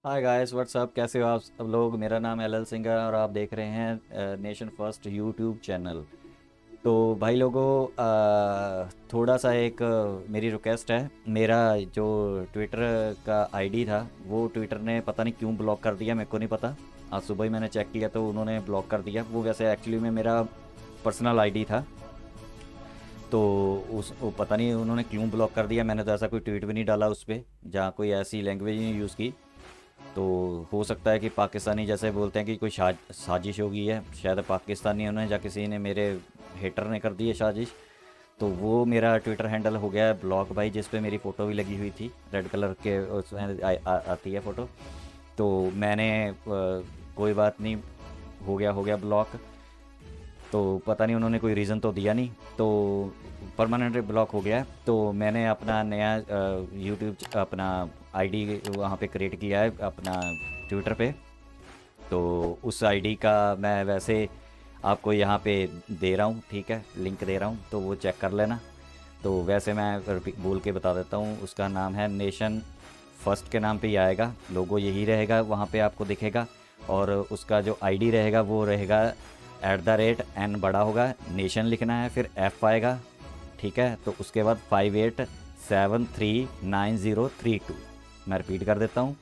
Hi guys what's up, कैसे हो आप सब लोग। मेरा नाम एल एल सिंह है और आप देख रहे हैं नेशन फर्स्ट यूट्यूब चैनल। तो भाई लोगों, थोड़ा सा एक मेरी रिक्वेस्ट है। मेरा जो ट्विटर का आईडी था वो ट्विटर ने पता नहीं क्यों ब्लॉक कर दिया, मेरे को नहीं पता। आज सुबह ही मैंने चेक किया तो उन्होंने ब्लॉक कर दिया। वो वैसे एक्चुअली में मेरा पर्सनल आईडी था। तो उस वो पता नहीं उन्होंने क्यों ब्लॉक कर दिया। मैंने तो ऐसा कोई ट्वीट भी नहीं डाला उस पर जहाँ कोई ऐसी लैंग्वेज नहीं यूज़ की। तो हो सकता है कि पाकिस्तानी जैसे बोलते हैं कि कोई साजिश हो गई है, शायद पाकिस्तानियों ने या किसी ने, मेरे हेटर ने कर दी है साजिश। तो वो मेरा ट्विटर हैंडल हो गया है ब्लॉक भाई, जिस पे मेरी फ़ोटो भी लगी हुई थी रेड कलर के, उसमें आती है फ़ोटो। तो मैंने कोई बात नहीं, हो गया ब्लॉक। तो पता नहीं उन्होंने कोई रीज़न तो दिया नहीं, तो परमानेंट ब्लॉक हो गया है। तो मैंने अपना नया यूट्यूब अपना आईडी वहाँ पे क्रिएट किया है अपना ट्विटर पे। तो उस आईडी का मैं वैसे आपको यहाँ पे दे रहा हूँ, ठीक है, लिंक दे रहा हूँ, तो वो चेक कर लेना। तो वैसे मैं बोल के बता देता हूँ, उसका नाम है नेशन फर्स्ट के नाम पे ही आएगा, लोगो यही रहेगा, वहाँ पे आपको दिखेगा। और उसका जो आईडी रहेगा वो रहेगा @n बड़ा होगा, नेशन लिखना है, फिर F आएगा, ठीक है। तो उसके बाद 58739032। मैं रिपीट कर देता हूँ,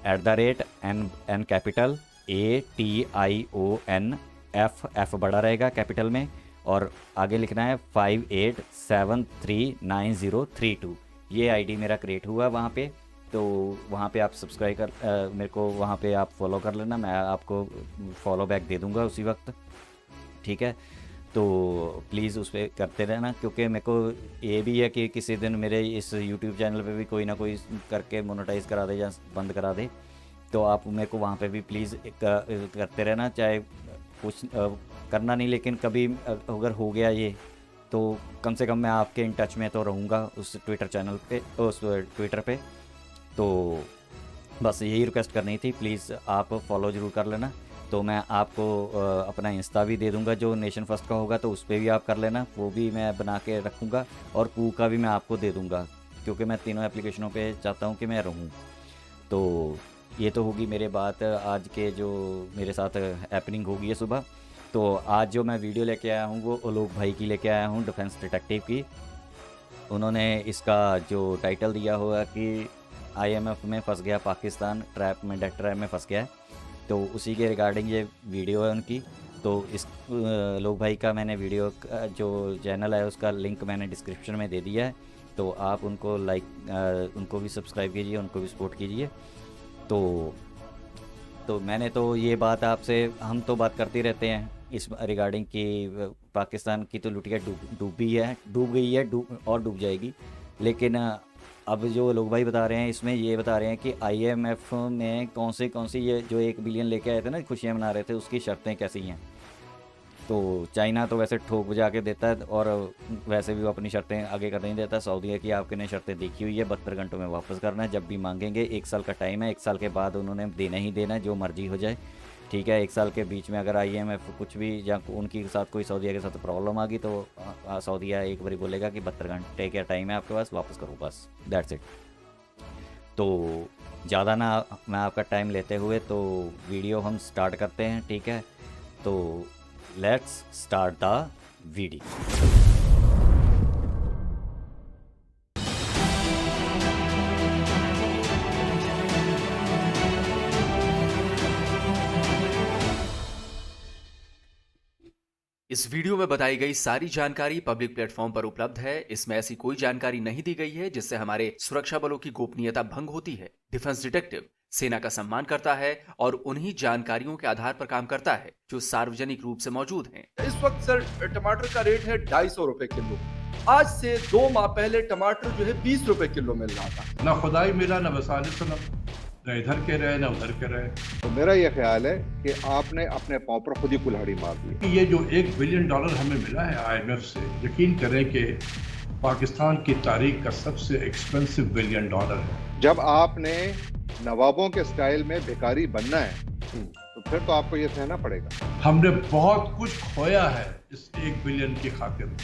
@n कैपिटल ATION, F बड़ा रहेगा कैपिटल में, और आगे लिखना है 58739032। ये आईडी मेरा क्रिएट हुआ वहाँ पे। तो वहाँ पे आप सब्सक्राइब कर मेरे को वहाँ पे आप फॉलो कर लेना, मैं आपको फॉलो बैक दे दूँगा उसी वक्त, ठीक है। तो प्लीज़ उस पर करते रहना, क्योंकि मेरे को ये भी है कि किसी दिन मेरे इस यूट्यूब चैनल पे भी कोई ना कोई करके मोनेटाइज करा दे या बंद करा दे। तो आप मेरे को वहाँ पे भी प्लीज़ करते रहना, चाहे कुछ करना नहीं, लेकिन कभी अगर हो गया ये, तो कम से कम मैं आपके इन टच में तो रहूँगा उस ट्विटर चैनल पे, उस ट्विटर पे। तो बस यही रिक्वेस्ट करनी थी, प्लीज़ आप फॉलो ज़रूर कर लेना। तो मैं आपको अपना इंस्टा भी दे दूंगा जो नेशन फर्स्ट का होगा, तो उस पर भी आप कर लेना, वो भी मैं बना के रखूँगा। और कू का भी मैं आपको दे दूंगा, क्योंकि मैं तीनों एप्लीकेशनों पे चाहता हूँ कि मैं रहूँ। तो ये तो होगी मेरे बात आज के जो मेरे साथ हैपनिंग होगी है सुबह। तो आज जो मैं वीडियो लेके आया हूँ वो आलोक भाई की लेके आया हूँ, डिफेंस डिटेक्टिव की। उन्होंने इसका जो टाइटल दिया हुआ कि IMF में फंस गया पाकिस्तान, ट्रैप में, डेथ ट्रैप में फंस गया है। तो उसी के रिगार्डिंग ये वीडियो है उनकी। तो इस लोग भाई का मैंने वीडियो जो चैनल है उसका लिंक मैंने डिस्क्रिप्शन में दे दिया है। तो आप उनको उनको भी सब्सक्राइब कीजिए, उनको भी सपोर्ट कीजिए। तो मैंने तो ये बात आपसे, हम तो बात करते ही रहते हैं इस रिगार्डिंग कि पाकिस्तान की तो लुटिया डूबी है, डूब गई है, और डूब जाएगी। लेकिन अब जो लोग भाई बता रहे हैं इसमें ये बता रहे हैं कि IMF में कौन सी ये जो 1 बिलियन लेके आए थे ना, खुशियाँ मना रहे थे, उसकी शर्तें कैसी हैं। तो चाइना तो वैसे ठोक बजा के देता है, और वैसे भी वो अपनी शर्तें आगे कर नहीं देता। सऊदी की आपने शर्तें देखी हुई है, 72 घंटों में वापस करना है, जब भी मांगेंगे। 1 साल का टाइम है, 1 साल के बाद उन्होंने देना ही देना है, जो मर्जी हो जाए, ठीक है। 1 साल के बीच में अगर IMF कुछ भी या उनके साथ कोई सऊदीया के साथ प्रॉब्लम आ गई, तो सऊदीया एक बारी बोलेगा कि 72 घंटे का टाइम है आपके पास, वापस करो, बस दैट्स इट। तो ज़्यादा ना मैं आपका टाइम लेते हुए तो वीडियो हम स्टार्ट करते हैं, ठीक है। तो लेट्स स्टार्ट द वीडियो। इस वीडियो में बताई गई सारी जानकारी पब्लिक प्लेटफॉर्म पर उपलब्ध है। इसमें ऐसी कोई जानकारी नहीं दी गई है जिससे हमारे सुरक्षा बलों की गोपनीयता भंग होती है। डिफेंस डिटेक्टिव सेना का सम्मान करता है और उन्हीं जानकारियों के आधार पर काम करता है जो सार्वजनिक रूप से मौजूद हैं। इस वक्त सर टमाटर का रेट है 250 रुपए किलो। आज से 2 माह पहले टमाटर जो है 20 रुपए किलो मिल रहा था। ना खुदाई मिला ना वसाल सनम, ना इधर के रहे ना उधर के रहे। तो मेरा यह ख्याल है कि आपने अपने पांव पर खुद ही कुल्हाड़ी मार दी। कि ये जो $1 बिलियन हमें मिला है IMF से, यकीन करें कि पाकिस्तान की तारीख का सबसे एक्सपेंसिव $1 बिलियन है। जब आपने नवाबों के स्टाइल में भिखारी बनना है तो फिर तो आपको यह सहना पड़ेगा। हमने बहुत कुछ खोया है इस 1 बिलियन की खातिर।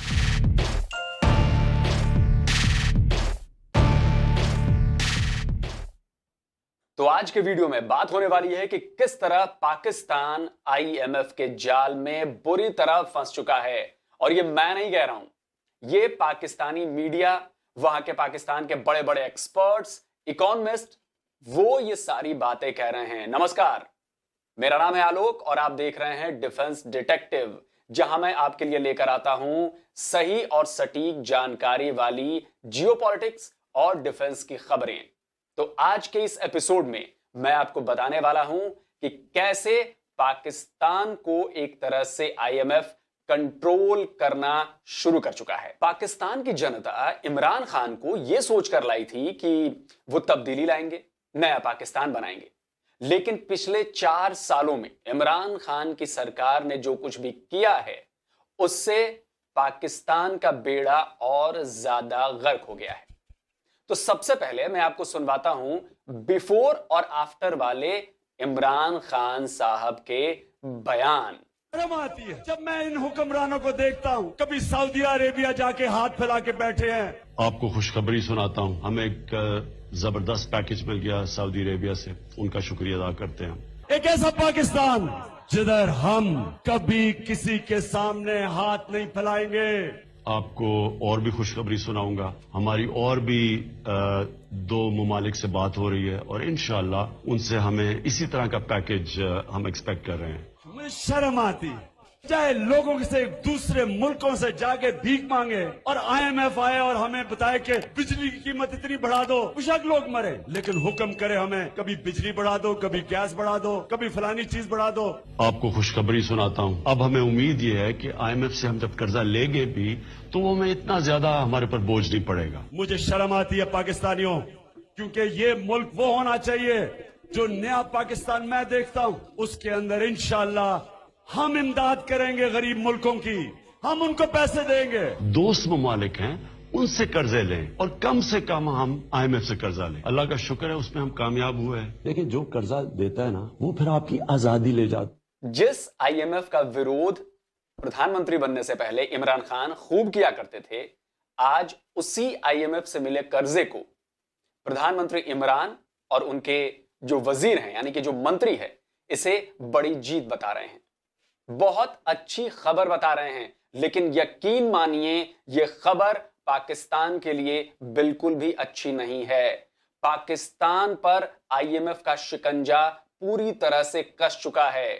तो आज के वीडियो में बात होने वाली है कि किस तरह पाकिस्तान आईएमएफ के जाल में बुरी तरह फंस चुका है। और ये मैं नहीं कह रहा हूं, ये पाकिस्तानी मीडिया, वहां के पाकिस्तान के बड़े बड़े एक्सपर्ट्स, इकोनॉमिस्ट, वो ये सारी बातें कह रहे हैं। नमस्कार, मेरा नाम है आलोक और आप देख रहे हैं डिफेंस डिटेक्टिव, जहां मैं आपके लिए लेकर आता हूं सही और सटीक जानकारी वाली जियोपॉलिटिक्स और डिफेंस की खबरें। तो आज के इस एपिसोड में मैं आपको बताने वाला हूं कि कैसे पाकिस्तान को एक तरह से आईएमएफ कंट्रोल करना शुरू कर चुका है। पाकिस्तान की जनता इमरान खान को यह सोचकर लाई थी कि वो तब्दीली लाएंगे, नया पाकिस्तान बनाएंगे, लेकिन पिछले 4 सालों में इमरान खान की सरकार ने जो कुछ भी किया है उससे पाकिस्तान का बेड़ा और ज्यादा गर्क हो गया है। तो सबसे पहले मैं आपको सुनवाता हूं बिफोर और आफ्टर वाले इमरान खान साहब के बयान। शर्म आती है जब मैं इन हुक्मरानों को देखता हूं, कभी सऊदी अरेबिया जाके हाथ फैला के बैठे हैं। आपको खुशखबरी सुनाता हूं, हमें एक जबरदस्त पैकेज मिल गया सऊदी अरेबिया से, उनका शुक्रिया अदा करते हैं। एक ऐसा पाकिस्तान जिधर हम कभी किसी के सामने हाथ नहीं फैलाएंगे। आपको और भी खुशखबरी सुनाऊंगा, हमारी और भी 2 ममालिक से बात हो रही है और इंशाअल्लाह उनसे हमें इसी तरह का पैकेज हम एक्सपेक्ट कर रहे हैं। मुझे शर्म आती चाहे लोगों से दूसरे मुल्कों से जाके भीख मांगे और आईएमएफ आए और हमें बताए कि बिजली की कीमत इतनी बढ़ा दो, बेशक लोग मरे, लेकिन हुक्म करे हमें कभी बिजली बढ़ा दो, कभी गैस बढ़ा दो, कभी फलानी चीज बढ़ा दो। आपको खुशखबरी सुनाता हूं, अब हमें उम्मीद ये है कि आईएमएफ से हम जब कर्जा लेंगे भी तो वो हमें इतना ज्यादा हमारे पर बोझ नहीं पड़ेगा। मुझे शर्म आती है पाकिस्तानियों, क्योंकि ये मुल्क वो होना चाहिए जो नया पाकिस्तान मैं देखता हूं, उसके अंदर इंशाअल्लाह हम इमदाद करेंगे गरीब मुल्कों की, हम उनको पैसे देंगे। दोस्त ममालिक हैं, उनसे कर्जे लें और कम से कम हम आईएमएफ से कर्जा लें। अल्लाह का शुक्र है उसमें हम कामयाब हुए हैं। लेकिन जो कर्जा देता है ना, वो फिर आपकी आजादी ले जाता। जिस आईएमएफ का विरोध प्रधानमंत्री बनने से पहले इमरान खान खूब किया करते थे, आज उसी आईएमएफ से मिले कर्जे को प्रधानमंत्री इमरान और उनके जो वजीर हैं, यानी कि जो मंत्री है, इसे बड़ी जीत बता रहे हैं, बहुत अच्छी खबर बता रहे हैं। लेकिन यकीन मानिए यह खबर पाकिस्तान के लिए बिल्कुल भी अच्छी नहीं है। पाकिस्तान पर आईएमएफ का शिकंजा पूरी तरह से कस चुका है।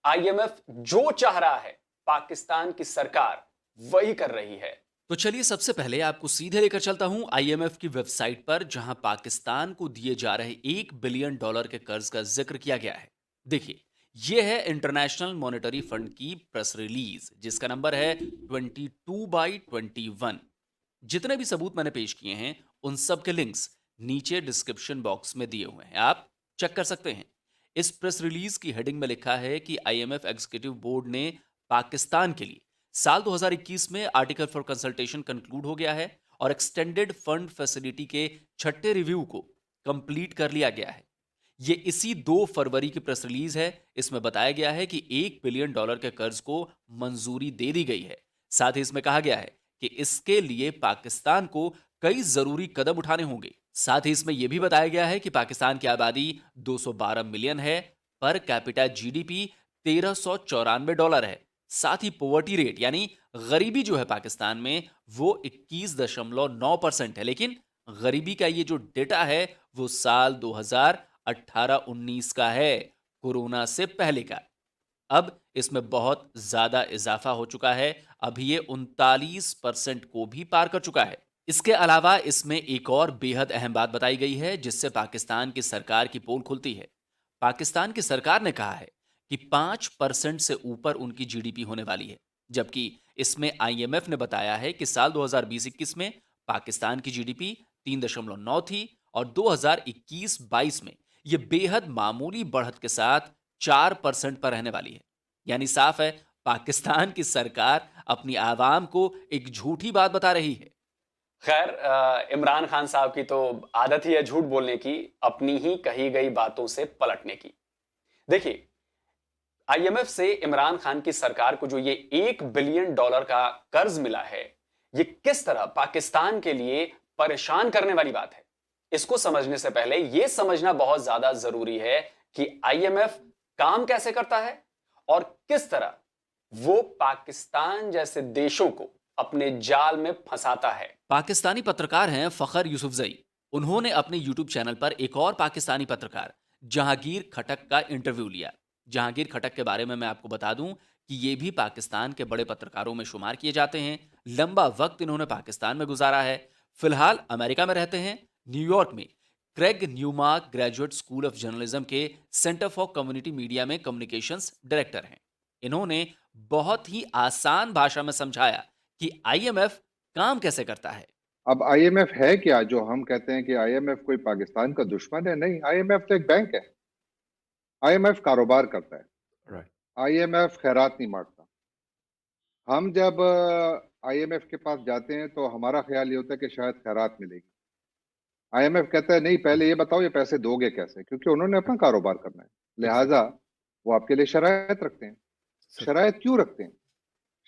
आईएमएफ जो चाह रहा है पाकिस्तान की सरकार वही कर रही है। तो चलिए सबसे पहले आपको सीधे लेकर चलता हूं आईएमएफ की वेबसाइट पर, जहां पाकिस्तान को दिए जा रहे $1 बिलियन के कर्ज का जिक्र किया गया है। देखिए, यह है इंटरनेशनल मॉनेटरी फंड की प्रेस रिलीज, जिसका नंबर है 22/21। जितने भी सबूत मैंने पेश किए हैं उन सब के लिंक्स नीचे डिस्क्रिप्शन बॉक्स में दिए हुए हैं, आप चेक कर सकते हैं। इस प्रेस रिलीज की हेडिंग में लिखा है कि आईएमएफ एग्जीक्यूटिव बोर्ड ने पाकिस्तान के लिए साल 2021 में आर्टिकल फॉर कंसल्टेशन कंक्लूड हो गया है और एक्सटेंडेड फंड फैसिलिटी के 6ठे रिव्यू को कंप्लीट कर लिया गया है। ये इसी 2 फरवरी की प्रेस रिलीज है। इसमें बताया गया है कि $1 बिलियन के कर्ज को मंजूरी दे दी गई है। साथ ही इसमें कहा गया है कि इसके लिए पाकिस्तान को कई जरूरी कदम उठाने होंगे। साथ ही इसमें यह भी बताया गया है कि पाकिस्तान की आबादी 212 मिलियन है, पर कैपिटा जीडीपी $1394 है। साथ ही पॉवर्टी रेट यानी गरीबी जो है पाकिस्तान में वो 21.9% है। लेकिन गरीबी का ये जो डेटा है वो साल 2018-19 का है, कोरोना से पहले का। अब इसमें बहुत ज्यादा इजाफा हो चुका है, अभी ये 39% को भी पार कर चुका है। इसके अलावा इसमें एक और बेहद अहम बात बताई गई है जिससे पाकिस्तान की सरकार की पोल खुलती है। पाकिस्तान की सरकार ने कहा है कि 5% से ऊपर उनकी जीडीपी होने वाली है, जबकि इसमें आईएमएफ ने बताया है कि साल 2020-21 में पाकिस्तान की जीडीपी 3.9 थी और 2021-22 में यह बेहद मामूली बढ़त के साथ 4% पर रहने वाली है। यानी साफ है पाकिस्तान की सरकार अपनी आवाम को एक झूठी बात बता रही है। खैर, इमरान खान साहब की तो आदत ही है झूठ बोलने की, अपनी ही कही गई बातों से पलटने की। देखिए, आईएमएफ से इमरान खान की सरकार को जो ये $1 बिलियन का कर्ज मिला है, ये किस तरह पाकिस्तान के लिए परेशान करने वाली बात है। इसको समझने से पहले यह समझना बहुत ज्यादा जरूरी है कि आईएमएफ काम कैसे करता है और किस तरह वो पाकिस्तान जैसे देशों को अपने जाल में फंसाता है। पाकिस्तानी पत्रकार हैं फखर यूसुफजई। उन्होंने अपने यूट्यूब चैनल पर एक और पाकिस्तानी पत्रकार जहांगीर खटक का इंटरव्यू लिया। जहांगीर खटक के बारे में मैं आपको बता दूं कि ये भी पाकिस्तान के बड़े पत्रकारों में शुमार किए जाते हैं। लंबा वक्त इन्होंने पाकिस्तान में गुजारा है। फिलहाल अमेरिका में रहते हैं। न्यूयॉर्क में Craig Newmark graduate school of journalism के सेंटर फॉर कम्युनिटी मीडिया में कम्युनिकेशंस डायरेक्टर हैं। इन्होंने बहुत ही आसान भाषा में समझाया कि आईएमएफ काम कैसे करता है। अब आईएमएफ है क्या जो हम कहते हैं कि आईएमएफ कोई पाकिस्तान का दुश्मन है? नहीं, आईएमएफ तो एक बैंक है। आईएमएफ कारोबार करता है। राइट। आईएमएफ खैरात नहीं बांटता। हम जब आईएमएफ के पास जाते हैं तो हमारा ख्याल ये होता है कि शायद खैरात मिलेगी। आईएमएफ कहता है नहीं, पहले ये बताओ ये पैसे दोगे कैसे, क्योंकि उन्होंने अपना कारोबार करना है, लिहाजा वो आपके लिए शराइत रखते हैं। शराइत क्यों रखते हैं?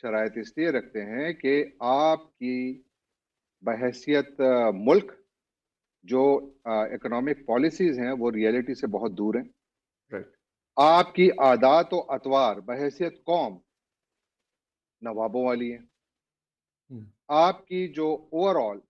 शराइत इसलिए रखते हैं कि आपकी बहैसियत मुल्क जो इकोनॉमिक पॉलिसीज हैं वो रियलिटी से बहुत दूर हैं। राइट। आपकी आदात व अतवार बहैसियत कौम नवाबों वाली है। आपकी जो ओवरऑल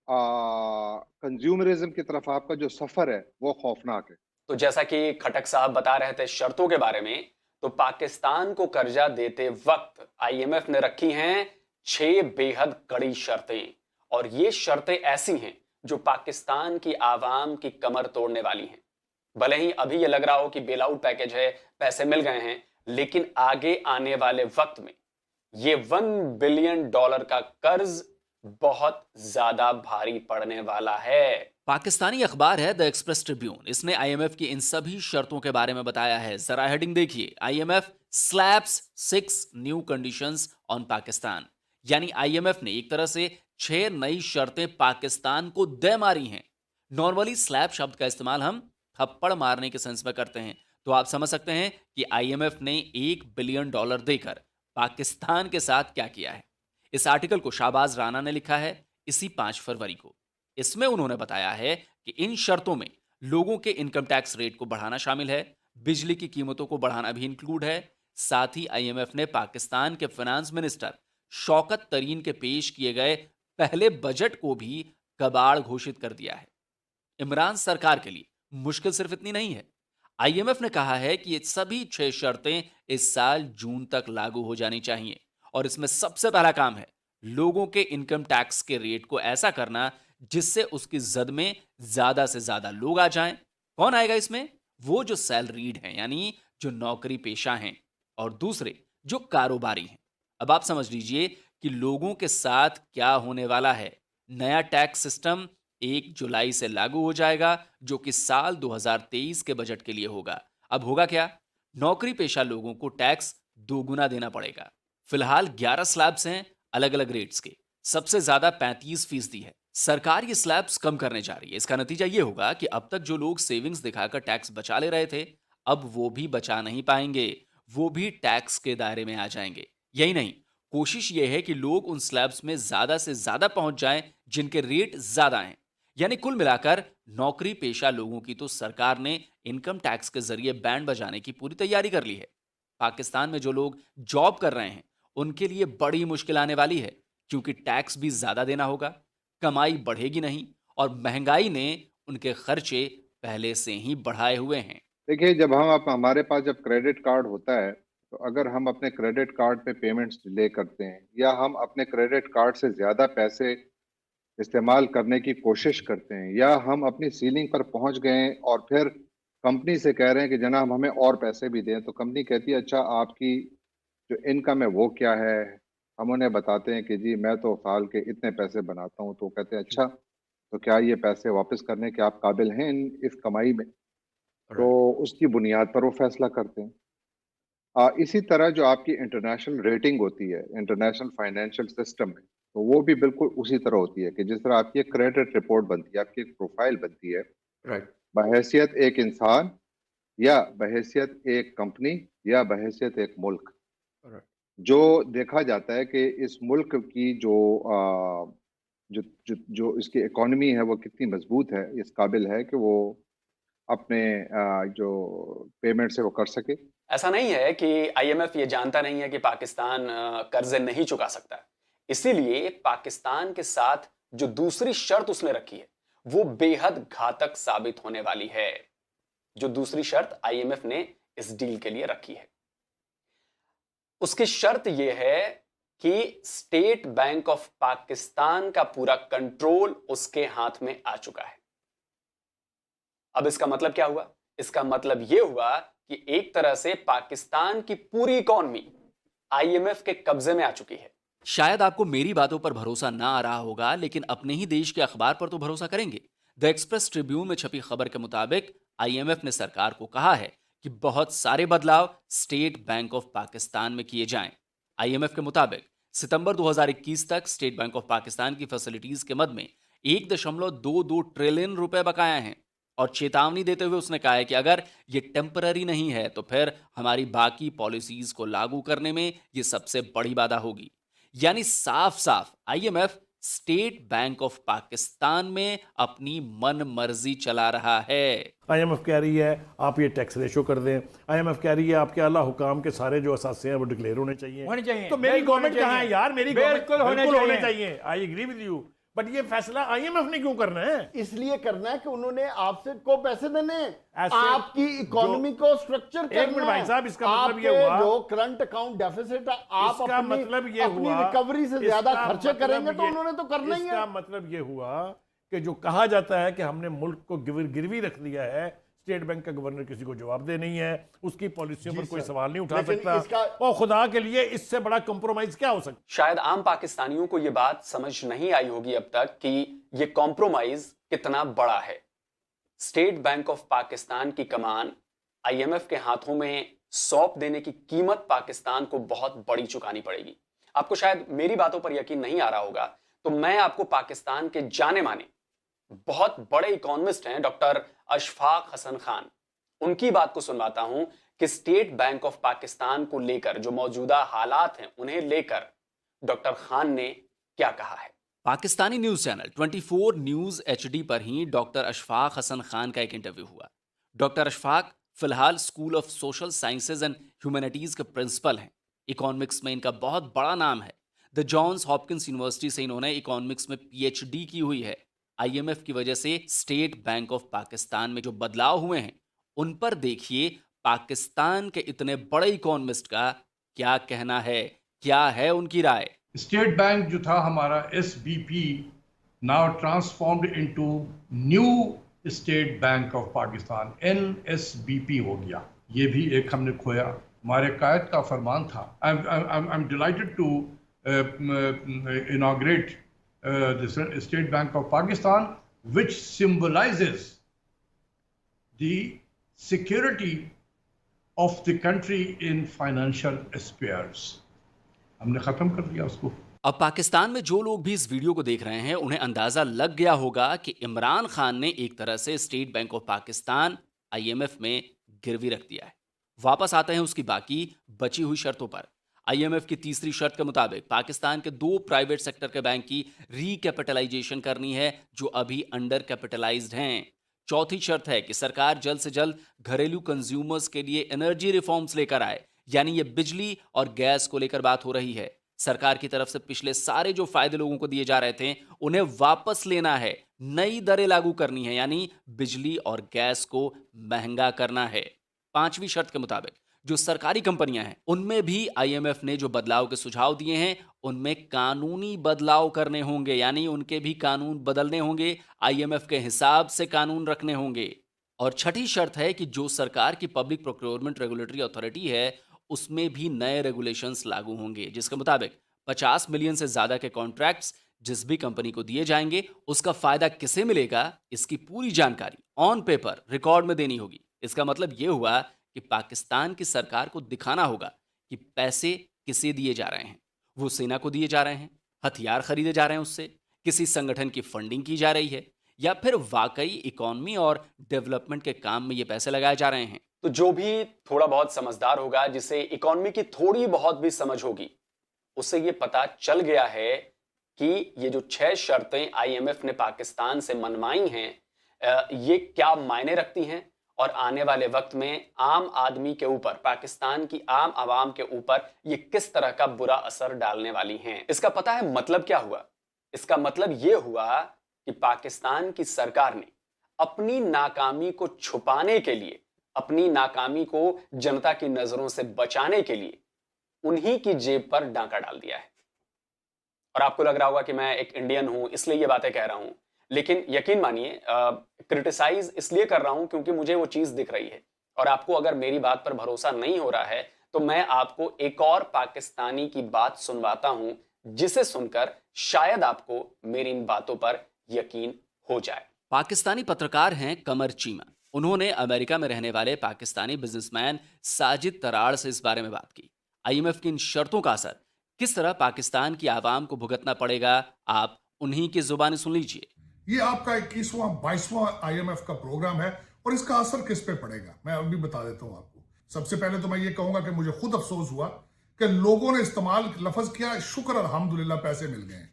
कंज्यूमरिज्म की तरफ आपका जो सफर है वो खौफनाक है। तो जैसा कि खटक साहब बता रहे थे शर्तों के बारे में, तो पाकिस्तान को कर्जा देते वक्त आईएमएफ ने रखी हैं 6 बेहद कड़ी शर्तें, और ये शर्तें ऐसी हैं जो पाकिस्तान की आवाम की कमर तोड़ने वाली हैं। भले ही अभी ये लग रहा हो कि बेल आउट पैकेज है, पैसे मिल गए हैं, लेकिन आगे आने वाले वक्त में ये $1 बिलियन का कर्ज बहुत ज्यादा भारी पड़ने वाला है। पाकिस्तानी अखबार है द एक्सप्रेस ट्रिब्यून। इसने आईएमएफ की इन सभी शर्तों के बारे में बताया है। जरा हेडिंग देखिए, IMF slaps 6 new conditions on Pakistan. यानी आईएमएफ ने एक तरह से 6 नई शर्तें पाकिस्तान को दे मारी हैं। नॉर्मली स्लैब शब्द का इस्तेमाल हम थप्पड़ मारने के सेंस में करते हैं, तो आप समझ सकते हैं कि आईएमएफ ने $1 बिलियन देकर पाकिस्तान के साथ क्या किया है। इस आर्टिकल को शाहबाज राना ने लिखा है इसी 5 फरवरी को। इसमें उन्होंने बताया है कि इन शर्तों में लोगों के इनकम टैक्स रेट को बढ़ाना शामिल है, बिजली की कीमतों को बढ़ाना भी इंक्लूड है। साथ ही आईएमएफ ने पाकिस्तान के फाइनेंस मिनिस्टर शौकत तरीन के पेश किए गए पहले बजट को भी कबाड़ घोषित कर दिया है। इमरान सरकार के लिए मुश्किल सिर्फ इतनी नहीं है। आईएमएफ ने कहा है कि ये सभी 6 शर्तें इस साल जून तक लागू हो जानी चाहिए, और इसमें सबसे पहला काम है लोगों के इनकम टैक्स के रेट को ऐसा करना जिससे उसकी जद में ज्यादा से ज्यादा लोग आ जाएं। कौन आएगा इसमें? वो जो सैलरीड हैं, यानी जो नौकरी पेशा हैं, और दूसरे जो कारोबारी हैं। अब आप समझ लीजिए कि लोगों के साथ क्या होने वाला है। नया टैक्स सिस्टम 1 जुलाई से लागू हो जाएगा, जो कि साल 2023 के बजट के लिए होगा। अब होगा क्या? नौकरी पेशा लोगों को टैक्स 2 गुना देना पड़ेगा। फिलहाल 11 स्लैब्स हैं अलग अलग रेट्स के। सबसे ज्यादा 35% है। सरकार ये स्लैब्स कम करने जा रही है। इसका नतीजा ये होगा कि अब तक जो लोग सेविंग्स दिखाकर टैक्स बचा ले रहे थे, अब वो भी बचा नहीं पाएंगे, वो भी टैक्स के दायरे में आ जाएंगे। यही नहीं, कोशिश ये है कि लोग उन स्लैब्स में ज्यादा से ज्यादा पहुंच जाएं जिनके रेट ज्यादा हैं। यानी कुल मिलाकर नौकरी पेशा लोगों की तो सरकार ने इनकम टैक्स के जरिए बैंड बजाने की पूरी तैयारी कर ली है। पाकिस्तान में जो लोग जॉब कर रहे हैं उनके लिए बड़ी मुश्किल आने वाली है, क्योंकि टैक्स भी ज्यादा देना होगा, कमाई बढ़ेगी नहीं, और महंगाई ने उनके खर्चे पहले से ही बढ़ाए हुए हैं। देखिए, जब हमारे पास जब क्रेडिट कार्ड होता है, तो अगर हम अपने क्रेडिट कार्ड पे पेमेंट्स डिले करते हैं, या हम अपने क्रेडिट कार्ड से ज़्यादा पैसे इस्तेमाल करने की कोशिश करते हैं, या हम अपनी सीलिंग पर पहुंच गए और फिर कंपनी से कह रहे हैं कि जनाब हमें और पैसे भी दें, तो कंपनी कहती है अच्छा आपकी जो इनकम है वो क्या है। हम उन्हें बताते हैं कि जी मैं तो साल के इतने पैसे बनाता हूँ, तो कहते हैं अच्छा तो क्या ये पैसे वापस करने के आप काबिल हैं इस कमाई में? तो उसकी बुनियाद पर वो फैसला करते हैं। इसी तरह जो आपकी इंटरनेशनल रेटिंग होती है इंटरनेशनल फाइनेंशियल सिस्टम में, तो वो भी बिल्कुल उसी तरह होती है कि जिस तरह आपकी एक क्रेडिट रिपोर्ट बनती है, आपकी एक प्रोफाइल बनती है, राइट। बहैसियत एक इंसान या बहैसियत एक कंपनी या बहैसियत एक मुल्क, जो देखा जाता है कि इस मुल्क की जो जो इसकी इकोनॉमी है वो कितनी मजबूत है, इस काबिल है कि वो अपने जो पेमेंट से वो कर सके। ऐसा नहीं है कि आईएमएफ ये जानता नहीं है कि पाकिस्तान कर्जे नहीं चुका सकता। इसीलिए पाकिस्तान के साथ जो दूसरी शर्त उसने रखी है वो बेहद घातक साबित होने वाली है। जो दूसरी शर्त आईएमएफ ने इस डील के लिए रखी है, उसकी शर्त यह है कि स्टेट बैंक ऑफ पाकिस्तान का पूरा कंट्रोल उसके हाथ में आ चुका है। अब इसका मतलब क्या हुआ? इसका मतलब यह हुआ कि एक तरह से पाकिस्तान की पूरी इकॉनमी आईएमएफ के कब्जे में आ चुकी है। शायद आपको मेरी बातों पर भरोसा ना आ रहा होगा, लेकिन अपने ही देश के अखबार पर तो भरोसा करेंगे। द एक्सप्रेस ट्रिब्यून में छपी खबर के मुताबिक आईएमएफ ने सरकार को कहा है कि बहुत सारे बदलाव स्टेट बैंक ऑफ पाकिस्तान में किए जाएं। आईएमएफ के मुताबिक सितंबर 2021 तक स्टेट बैंक ऑफ पाकिस्तान की फैसिलिटीज के मद में 1.22 ट्रिलियन रुपए बकाया हैं और चेतावनी देते हुए उसने कहा है कि अगर ये टेम्पररी नहीं है तो फिर हमारी बाकी पॉलिसीज को लागू करने में ये सबसे बड़ी बाधा होगी। यानी साफ साफ IMF state bank of Pakistan में अपनी मन मर्जी चला रहा है। आईएमएफ कह रही है आप ये टैक्स रेशो कर दें, आईएमएफ कह रही है आपके आला हुकाम के सारे जो असासे हैं वो डिक्लेयर होने चाहिए। तो मेरी गवर्नमेंट कहाँ है यार? मेरी बिल्कुल होने चाहिए। I agree with you, but ये फैसला आईएमएफ ने क्यों करना है? इसलिए करना है कि उन्होंने आपसे को पैसे देने, आपकी इकोनॉमी को स्ट्रक्चर करना। एक मिनट भाई साहब, इसका मतलब ये हुआ जो करंट अकाउंट डेफिसिट आप इसका मतलब ये अपनी हुआ रिकवरी से ज्यादा खर्चे करेंगे तो उन्होंने तो करना ही है। इसका मतलब ये हुआ कि जो कहा जाता है कि हमने मुल्क को गिरवी रख दिया है, स्टेट बैंक का गवर्नर किसी को जवाब दे नहीं है, उसकी पॉलिसियों पर कोई सवाल नहीं उठा सकता, और खुदा के लिए इससे बड़ा कंप्रोमाइज क्या हो सकता? शायद आम पाकिस्तानियों को यह बात समझ नहीं आई होगी अब तक कि यह कॉम्प्रोमाइज कितना बड़ा है। स्टेट बैंक ऑफ पाकिस्तान की कमान आईएमएफ के हाथों में सौंप देने की कीमत पाकिस्तान को बहुत बड़ी चुकानी पड़ेगी। आपको शायद मेरी बातों पर यकीन नहीं आ रहा होगा, तो मैं आपको पाकिस्तान के जाने माने बहुत बड़े इकोनॉमिस्ट हैं डॉक्टर अशफाक हसन खान, उनकी बात को सुनवाता हूं कि स्टेट बैंक ऑफ पाकिस्तान को लेकर जो मौजूदा हालात हैं उन्हें लेकर डॉक्टर खान ने क्या कहा है। Pakistani news channel 24 news HD पर ही डॉक्टर अशफाक हसन खान का एक इंटरव्यू हुआ। डॉक्टर अशफाक फिलहाल school of social sciences and humanities के प्रिंसिपल हैं। इकोनॉमिक्स में इनका बहुत बड़ा नाम है। द जॉन्स हॉपकिंस यूनिवर्सिटी से इन्होंने इकोनॉमिक्स में PhD की हुई है। आईएमएफ की वजह से स्टेट बैंक ऑफ पाकिस्तान में जो बदलाव हुए हैं उन पर देखिए पाकिस्तान के इतने बड़े इकोनॉमिस्ट का क्या कहना है, क्या है उनकी राय। स्टेट बैंक जो था हमारा SBP now transformed into new state bank of Pakistan, NSBP हो गया। ये भी एक हमने खोया। हमारे कायद का फरमान था। I am delighted to inaugurate the State Bank of Pakistan, which symbolizes the security of the country in financial spheres. हमने खत्म कर दिया उसको। अब पाकिस्तान में जो लोग भी इस वीडियो को देख रहे हैं उन्हें अंदाजा लग गया होगा कि इमरान खान ने एक तरह से state bank of Pakistan IMF में गिरवी रख दिया है। वापस आते हैं उसकी बाकी बची हुई शर्तों पर। आईएमएफ की तीसरी शर्त के मुताबिक पाकिस्तान के 2 प्राइवेट सेक्टर के बैंक की रीकैपिटलाइजेशन करनी है जो अभी अंडर कैपिटलाइज्ड हैं। चौथी शर्त है कि सरकार जल्द से जल्द घरेलू कंज्यूमर्स के लिए एनर्जी रिफॉर्म्स लेकर आए, यानी ये बिजली और गैस को लेकर बात हो रही है। सरकार की तरफ से पिछले सारे जो फायदे लोगों को दिए जा रहे थे उन्हें वापस लेना है, नई दरें लागू करनी है, यानी बिजली और गैस को महंगा करना है। पांचवी शर्त के मुताबिक जो सरकारी कंपनियां हैं उनमें भी आईएमएफ ने जो बदलाव के सुझाव दिए हैं उनमें कानूनी बदलाव करने होंगे, यानी उनके भी कानून बदलने होंगे, आईएमएफ के हिसाब से कानून रखने होंगे। और छठी शर्त है कि जो सरकार की पब्लिक प्रोक्योरमेंट रेगुलेटरी अथॉरिटी है उसमें भी नए रेगुलेशंस लागू होंगे, जिसके मुताबिक 50 मिलियन से ज्यादा के कॉन्ट्रैक्ट्स जिस भी कंपनी को दिए जाएंगे उसका फायदा किसे मिलेगा इसकी पूरी जानकारी ऑन पेपर रिकॉर्ड में देनी होगी। इसका मतलब यह हुआ कि पाकिस्तान की सरकार को दिखाना होगा कि पैसे किसे दिए जा रहे हैं। वो सेना को दिए जा रहे हैं, हथियार खरीदे जा रहे हैं उससे, किसी संगठन की फंडिंग की जा रही है, या फिर वाकई इकोनॉमी और डेवलपमेंट के काम में ये पैसे लगाए जा रहे हैं। तो जो भी थोड़ा बहुत समझदार होगा, जिसे इकोनॉमी की थोड़ी बहुत भी समझ होगी, उसे ये पता चल गया है कि ये जो 6 शर्तें आईएमएफ ने पाकिस्तान से मनवाई हैं, ये क्या मायने रखती हैं और आने वाले वक्त में आम आदमी के ऊपर, पाकिस्तान की आम आवाम के ऊपर ये किस तरह का बुरा असर डालने वाली हैं। इसका पता है मतलब क्या हुआ? इसका मतलब ये हुआ कि पाकिस्तान की सरकार ने अपनी नाकामी को छुपाने के लिए, अपनी नाकामी को जनता की नजरों से बचाने के लिए उन्हीं की जेब पर डांका डाल दिया है। और आपको लग रहा होगा कि मैं एक इंडियन हूं इसलिए ये बातें कह रहा हूं, लेकिन यकीन मानिए क्रिटिसाइज इसलिए कर रहा हूं क्योंकि मुझे वो चीज दिख रही है। और आपको अगर मेरी बात पर भरोसा नहीं हो रहा है तो मैं आपको एक और पाकिस्तानी की बात सुनवाता हूं, जिसे सुनकर शायद आपको मेरी इन बातों पर यकीन हो जाए। पाकिस्तानी पत्रकार हैं कमर चीमा। उन्होंने अमेरिका में रहने वाले पाकिस्तानी बिजनेसमैन साजिद तराड़ से इस बारे में बात की। आईएमएफ की इन शर्तों का असर किस तरह पाकिस्तान की आवाम को भुगतना पड़ेगा, आप उन्हीं की जुबानी सुन लीजिए। ये आपका 21वां 22वां आईएमएफ का प्रोग्राम है और इसका असर किस पे पड़ेगा मैं अभी बता देता हूं आपको। सबसे पहले तो मैं ये कहूंगा कि मुझे खुद अफसोस हुआ कि लोगों ने इस्तेमाल लफ्ज किया, शुक्र अल्हम्दुलिल्लाह पैसे मिल गए।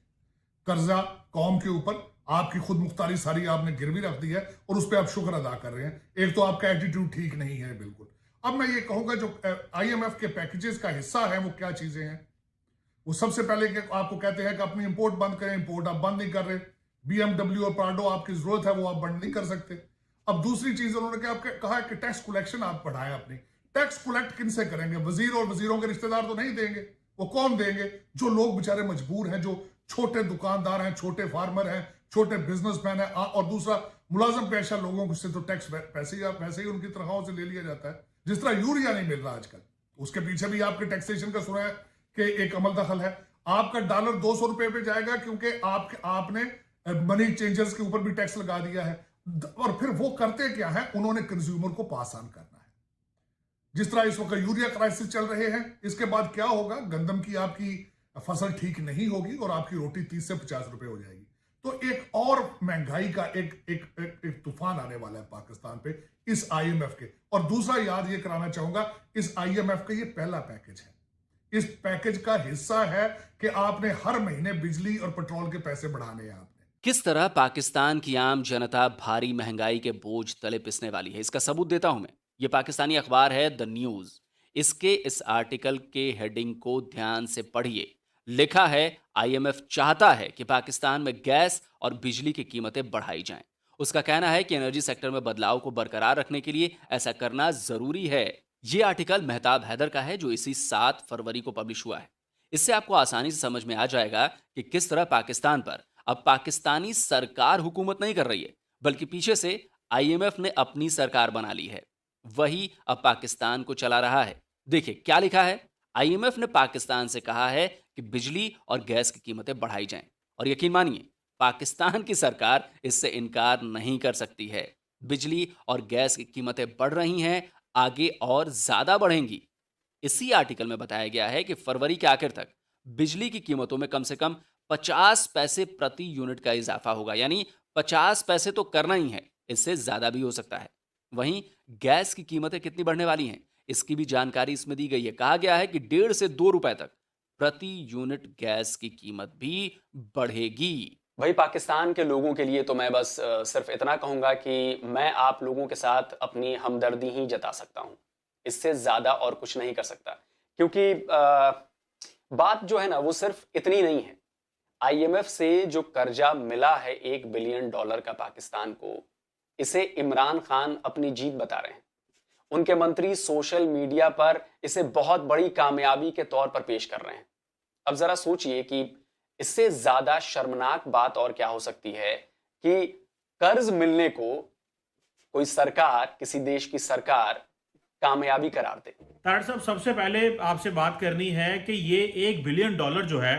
कर्जा कौम के ऊपर आपकी खुद मुख्तारी सारी आपने गिरवी रख दी है और उस पर आप शुक्र अदा कर रहे हैं। एक तो आपका एटीट्यूड ठीक नहीं है बिल्कुल। अब मैं ये कहूंगा जो आईएमएफ के पैकेजेस का हिस्सा है वो क्या चीजें हैं। वो सबसे पहले आपको कहते हैं कि अपनी इंपोर्ट बंद करें, इंपोर्ट आप बंद नहीं कर रहे। BMW और प्राडो आपकी जरूरत है वो आप बंद नहीं कर सकते। अब दूसरी चीज उन्होंने कहा कि टैक्स कलेक्शन आप बढ़ाएं अपनी। टैक्स कलेक्ट किन से करेंगे? वजीर और वजीरों के रिश्तेदार तो नहीं देंगे। वो कौन देंगे? जो लोग बेचारे मजबूर हैं, जो छोटे दुकानदार हैं, छोटे फार्मर हैं, छोटे बिजनेसमैन हैं। और दूसरा मुलाजम पेशा लोगों से तो टैक्स वैसे ही उनकी तनख्वाहों से ले लिया जाता है। जिस तरह यूरिया नहीं मिल रहा आजकल, उसके पीछे भी आपके टैक्सेशन का सुना है कि एक अमल दखल है। आपका डॉलर 200 रुपए पे जाएगा क्योंकि आपने मनी चेंजर्स के ऊपर भी टैक्स लगा दिया है। और फिर वो करते क्या है, उन्होंने कंज्यूमर को पास ऑन करना है। जिस तरह इस वक्त यूरिया क्राइसिस चल रहे हैं, इसके बाद क्या होगा? गंदम की आपकी फसल ठीक नहीं होगी और आपकी रोटी 30 से 50 रुपए हो जाएगी। तो एक और महंगाई का एक तूफान आने वाला है पाकिस्तान पे इस आईएमएफ के। और दूसरा याद ये कराना चाहूंगा, इस आईएमएफ का ये पहला पैकेज है। इस पैकेज का हिस्सा है कि आपने हर महीने बिजली और पेट्रोल के पैसे बढ़ाने हैं आपने। किस तरह पाकिस्तान की आम जनता भारी महंगाई के बोझ तले पिसने वाली है, इसका सबूत देता हूं मैं। ये पाकिस्तानी अखबार है द न्यूज। इसके इस आर्टिकल के हेडिंग को ध्यान से पढ़िए। लिखा है, आईएमएफ चाहता है कि पाकिस्तान में गैस और बिजली की कीमतें बढ़ाई जाएं। उसका कहना है कि एनर्जी सेक्टर में बदलाव को बरकरार रखने के लिए ऐसा करना जरूरी है। ये आर्टिकल मेहताब हैदर का है जो इसी 7 फरवरी को पब्लिश हुआ है। इससे आपको आसानी से समझ में आ जाएगा कि किस तरह पाकिस्तान पर अब पाकिस्तानी सरकार हुकूमत नहीं कर रही है, बल्कि पीछे से आईएमएफ ने अपनी सरकार बना ली है। वही अब पाकिस्तान को चला रहा है। देखिए क्या लिखा है। आईएमएफ ने पाकिस्तान से कहा है कि बिजली और गैस की कीमतें बढ़ाई जाएं। और यकीन मानिए, पाकिस्तान की सरकार इससे इनकार नहीं कर सकती है। बिजली और गैस की कीमतें बढ़ रही हैं, आगे और ज्यादा बढ़ेंगी। इसी आर्टिकल में बताया गया है कि फरवरी के आखिर तक बिजली की कीमतों में कम से कम 50 पैसे प्रति यूनिट का इजाफा होगा। यानी 50 पैसे तो करना ही है, इससे ज्यादा भी हो सकता है। वहीं गैस की कीमतें कितनी बढ़ने वाली हैं, इसकी भी जानकारी इसमें दी गई है। कहा गया है कि 1.5 से 2 रुपए तक प्रति यूनिट गैस की कीमत भी बढ़ेगी। भाई पाकिस्तान के लोगों के लिए तो मैं बस सिर्फ इतना कहूंगा कि मैं आप लोगों के साथ अपनी हमदर्दी ही जता सकता हूं। इससे ज्यादा और कुछ नहीं कर सकता, क्योंकि बात जो है ना वो सिर्फ इतनी नहीं है। आईएमएफ से जो कर्जा मिला है $1 बिलियन का पाकिस्तान को, इसे इमरान खान अपनी जीत बता रहे हैं। उनके मंत्री सोशल मीडिया पर इसे बहुत बड़ी कामयाबी के तौर पर पेश कर रहे हैं। अब जरा सोचिए कि इससे ज्यादा शर्मनाक बात और क्या हो सकती है कि कर्ज मिलने को कोई सरकार, किसी देश की सरकार कामयाबी करार दे। ताड़ साहब, सबसे पहले आपसे बात करनी है कि ये $1 बिलियन जो है,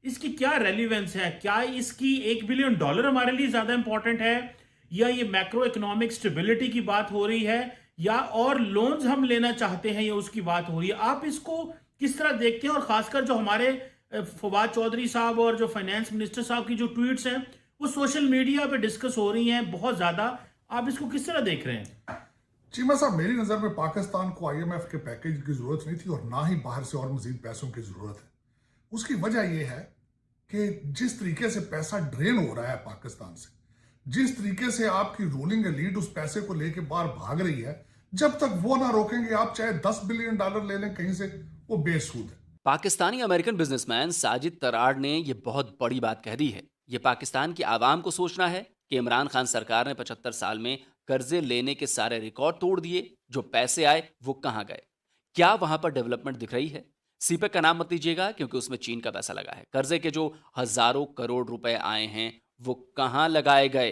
इसकी क्या रेलिवेंस है? क्या इसकी $1 बिलियन हमारे लिए ज्यादा इंपॉर्टेंट है, या ये मैक्रो इकोनॉमिक स्टेबिलिटी की बात हो रही है, या और लोन्स हम लेना चाहते हैं, या उसकी बात हो रही है? आप इसको किस तरह देखते हैं? और खासकर जो हमारे फवाद चौधरी साहब और जो फाइनेंस मिनिस्टर साहब की जो ट्वीट्स हैं वो सोशल मीडिया पे डिस्कस हो रही हैं बहुत ज्यादा, आप इसको किस तरह देख रहे हैं? चीमा साहब, मेरी नजर में पाकिस्तान को आईएमएफ के पैकेज की जरूरत नहीं थी और ना ही बाहर से और मजीद पैसों की जरूरत है। उसकी वजह यह है कि जिस तरीके से पैसा ड्रेन हो रहा है पाकिस्तान से, जिस तरीके से आपकी रूलिंग एलीट उस पैसे को लेके बाहर भाग रही है, जब तक वो ना रोकेंगे, आप चाहे $10 बिलियन ले लें कहीं से, वो बेसूद है। पाकिस्तानी अमेरिकन बिजनेसमैन साजिद तराड़ ने यह बहुत बड़ी बात कह दी है। ये पाकिस्तान की आवाम को सोचना है कि इमरान खान सरकार ने 75 साल में कर्जे लेने के सारे रिकॉर्ड तोड़ दिए, जो पैसे आए वो कहां गए, क्या वहां पर डेवलपमेंट दिख रही है। सीपेक का नाम मत लीजिएगा क्योंकि उसमें चीन का पैसा लगा है। कर्जे के जो हजारों करोड़ रुपए आए हैं वो कहां लगाए गए,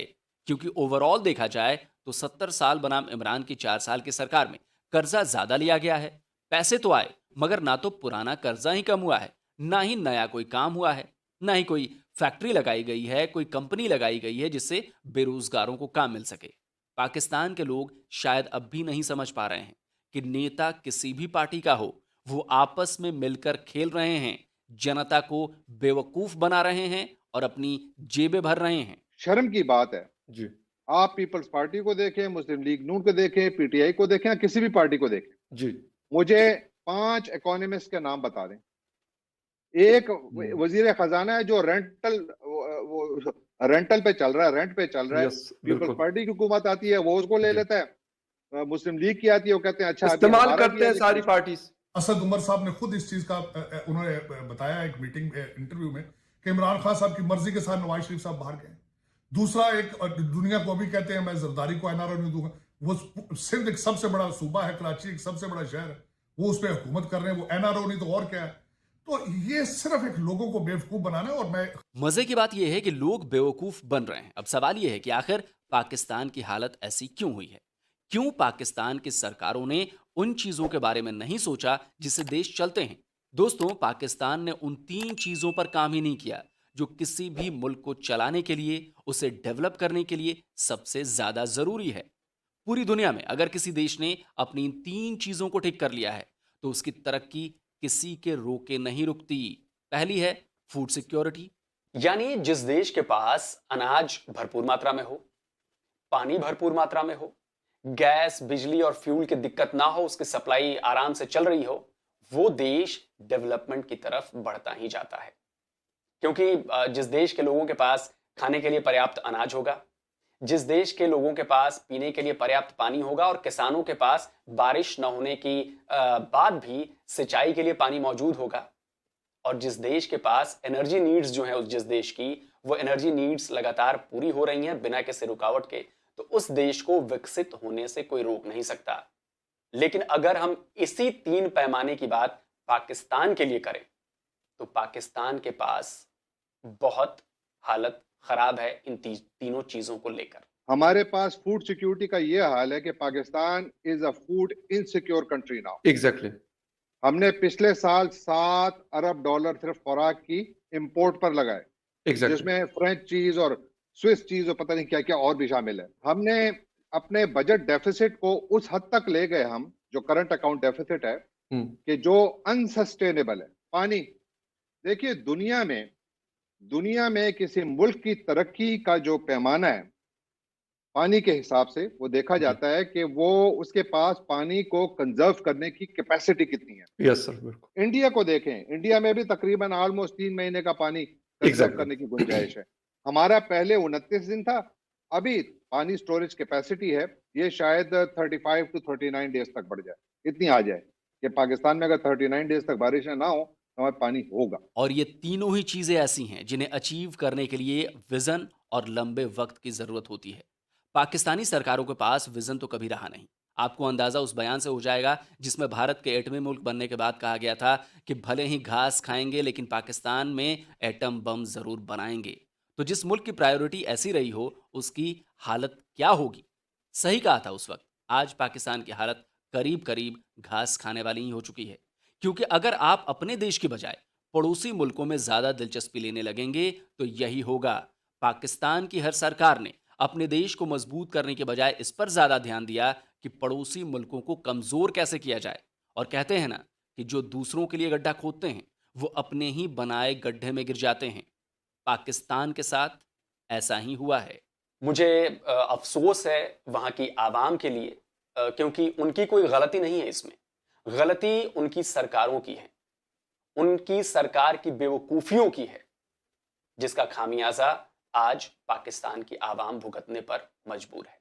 क्योंकि ओवरऑल देखा जाए तो 70 साल बनाम इमरान की 4 साल की सरकार में कर्जा ज्यादा लिया गया है। पैसे तो आए मगर ना तो पुराना कर्जा ही कम हुआ है, ना ही नया कोई काम हुआ है, ना ही कोई फैक्ट्री लगाई गई है, कोई कंपनी लगाई गई है जिससे बेरोजगारों को काम मिल सके। पाकिस्तान के लोग शायद अब भी नहीं समझ पा रहे हैं कि नेता किसी भी पार्टी का हो, वो आपस में मिलकर खेल रहे हैं, जनता को बेवकूफ बना रहे हैं और अपनी जेबें भर रहे हैं। शर्म की बात है जी। आप पीपल्स पार्टी को देखें, मुस्लिम लीग नून को देखें, पीटीआई को देखें, किसी भी पार्टी को देखें जी, मुझे 5 इकोनॉमिस्ट के नाम बता दें। एक वजीर खजाना है जो रेंटल पे चल रहा है, रेंट पे चल रहा है। पीपल्स पार्टी की हुकूमत आती है, वो उसको ले लेता है। मुस्लिम लीग की आती है, वो कहते हैं अच्छा इस्तेमाल करते हैं सारी पार्टी। असद उमर साहब ने खुद इस चीज का उन्होंने बताया एक मीटिंग इंटरव्यू में कि इमरान खान साहब की मर्जी के साथ नवाज शरीफ साहब बाहर गए। दूसरा, एक दुनिया को अभी कहते हैं मैं जरदारी को एनआरओ नहीं दूंगा, वो सिंध एक सबसे बड़ा सूबा है, कराची एक सबसे बड़ा शहर है, वो उस पर हुकूमत कर रहे हैं, वो एनआरओ नहीं तो और क्या है। तो ये सिर्फ एक लोगों को बेवकूफ बनाना है। और मैं मजे की बात यह है कि लोग बेवकूफ बन रहे हैं। अब सवाल यह है कि आखिर पाकिस्तान की हालत ऐसी क्यों हुई है, क्यों पाकिस्तान की सरकारों ने उन चीजों के बारे में नहीं सोचा जिससे देश चलते हैं। दोस्तों, पाकिस्तान ने उन 3 चीजों पर काम ही नहीं किया जो किसी भी मुल्क को चलाने के लिए, उसे डेवलप करने के लिए सबसे ज्यादा जरूरी है। पूरी दुनिया में अगर किसी देश ने अपनी इन 3 चीजों को ठीक कर लिया है तो उसकी तरक्की किसी के रोके नहीं रुकती। पहली है फूड सिक्योरिटी, यानी जिस देश के पास अनाज भरपूर मात्रा में हो, पानी भरपूर मात्रा में हो, गैस, बिजली और फ्यूल की दिक्कत ना हो, उसकी सप्लाई आराम से चल रही हो, वो देश डेवलपमेंट की तरफ बढ़ता ही जाता है। क्योंकि जिस देश के लोगों के पास खाने के लिए पर्याप्त अनाज होगा, जिस देश के लोगों के पास पीने के लिए पर्याप्त पानी होगा और किसानों के पास बारिश न होने की बाद भी सिंचाई के लिए पानी मौजूद होगा, और जिस देश के पास एनर्जी नीड्स जो है उस जिस देश की वो एनर्जी नीड्स लगातार पूरी हो रही हैं बिना किसी रुकावट के, तो उस देश को विकसित होने से कोई रोक नहीं सकता। लेकिन अगर हम इसी 3 पैमाने की बात पाकिस्तान के लिए करें तो पाकिस्तान के पास बहुत हालत खराब है इन तीनों चीजों को लेकर। हमारे पास फूड सिक्योरिटी का ये हाल है कि Pakistan is a food insecure country now. Exactly. हमने पिछले साल $7 अरब सिर्फ खुराक की इंपोर्ट पर लगाए, जिसमें फ्रेंच चीज और स्विस चीज और पता नहीं क्या क्या और भी शामिल है। हमने अपने बजट डेफिसिट को उस हद तक ले गए हम, जो करंट अकाउंट डेफिसिट है, कि जो अनसस्टेनेबल है। पानी देखिए, दुनिया में किसी मुल्क की तरक्की का जो पैमाना है पानी के हिसाब से, वो देखा जाता है कि वो उसके पास पानी को कंजर्व करने की कैपेसिटी कितनी है। यस सर, बिल्कुल। इंडिया को देखें, इंडिया में भी तकरीबन ऑलमोस्ट 3 महीने का पानी कंजर्व करने की गुंजाइश है। हमारा पहले 29 दिन था, अभी पानी स्टोरेज कैपेसिटी है ये शायद 35 to 39 डेज तक बढ़ जाए, इतनी आ जाए कि पाकिस्तान में अगर 39 डेज तक बारिश ना हो तो हमारा पानी होगा। और ये तीनों ही चीजें ऐसी हैं जिन्हें अचीव करने के लिए विजन और लंबे वक्त की जरूरत होती है। पाकिस्तानी सरकारों के पास विजन तो कभी रहा नहीं। आपको अंदाजा उस बयान से हो जाएगा जिसमें भारत के एटमी मुल्क बनने के बाद कहा गया था कि भले ही घास खाएंगे लेकिन पाकिस्तान में एटम बम जरूर बनाएंगे। तो जिस मुल्क की प्रायोरिटी ऐसी रही हो उसकी हालत क्या होगी? सही कहा था उस वक्त। आज पाकिस्तान की हालत करीब करीब घास खाने वाली ही हो चुकी है, क्योंकि अगर आप अपने देश की बजाय पड़ोसी मुल्कों में ज्यादा दिलचस्पी लेने लगेंगे तो यही होगा। पाकिस्तान की हर सरकार ने अपने देश को मजबूत करने के बजाय इस पर ज्यादा ध्यान दिया कि पड़ोसी मुल्कों को कमजोर कैसे किया जाए। और कहते हैं ना कि जो दूसरों के लिए गड्ढा खोदते हैं वो अपने ही बनाए गड्ढे में गिर जाते हैं। पाकिस्तान के साथ ऐसा ही हुआ है। मुझे अफसोस है वहां की आवाम के लिए, क्योंकि उनकी कोई गलती नहीं है इसमें। गलती उनकी सरकारों की है, उनकी सरकार की बेवकूफियों की है। जिसका खामियाजा आज पाकिस्तान की आवाम भुगतने पर मजबूर है।